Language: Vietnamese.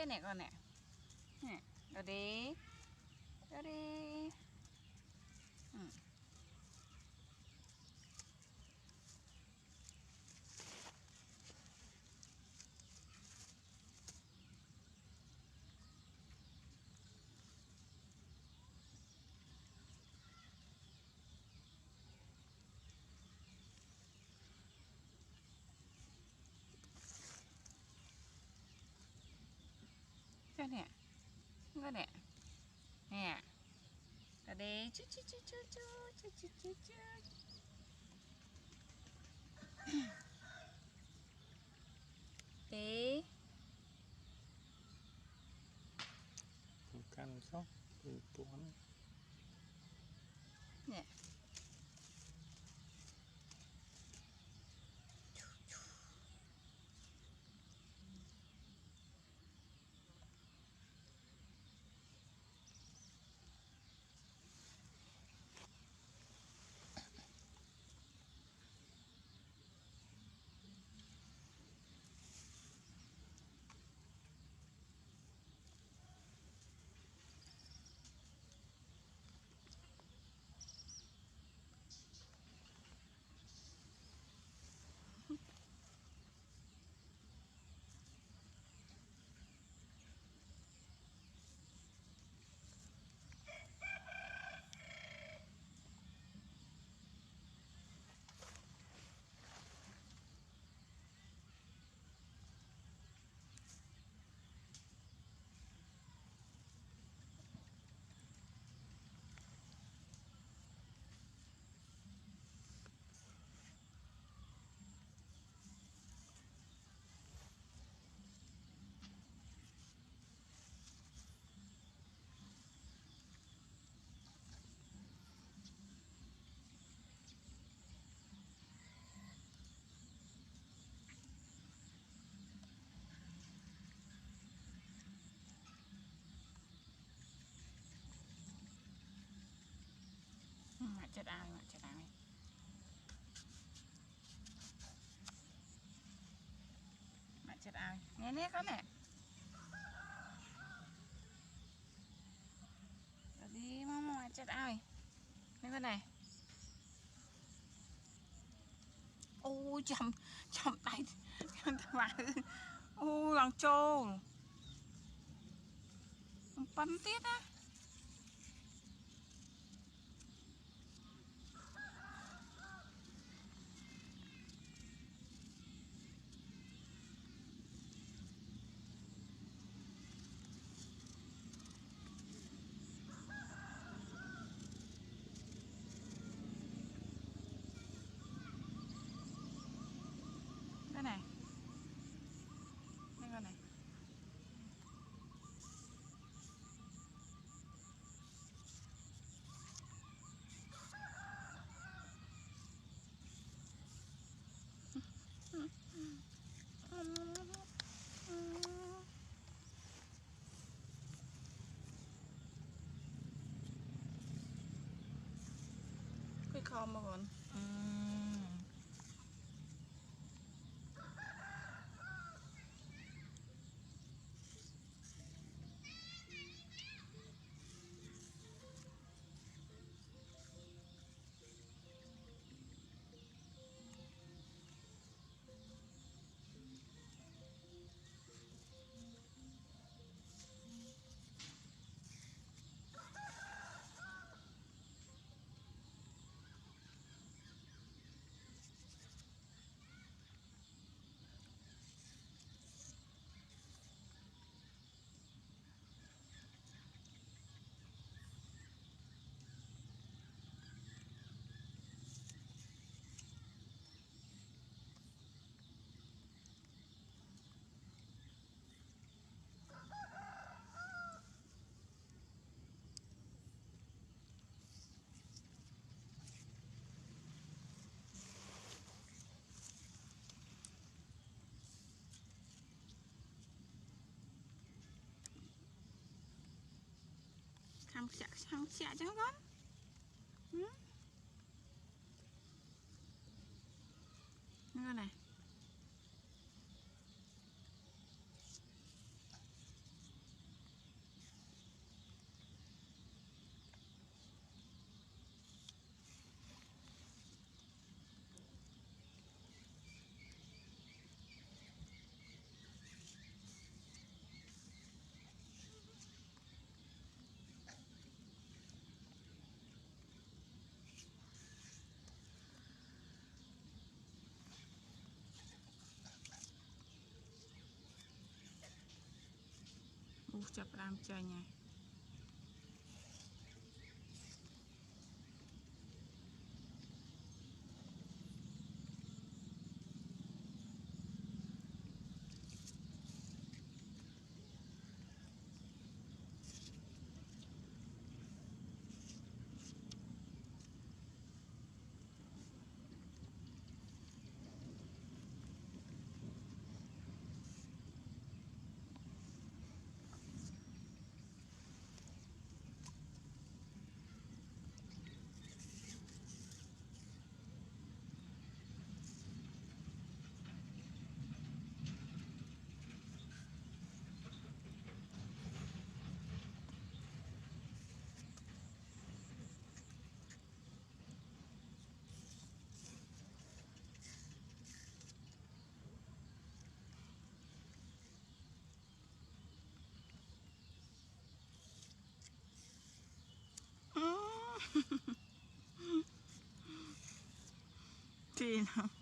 cái này con nè. Nè, rồi đi. Rồi đi. Cái nè. Cái nè. Nè. Rồi đi. Chú chú chú chú chú chú chú chú chú. Đi. Căn sóc tuấn. Nè. Mẹ chết ai, mẹ chết ai. Mẹ chết ai. Nè nè con nè. Rồi đi mama mẹ chết ai. Nè con này. Ôi chầm tay. Ôi lòng trâu. Bắn tiết á. Đây này. Đây con này. Cái con mà còn. Không xạ cho con. Con này. ចាប់ផ្ដើមចាញ់ហើយទីណា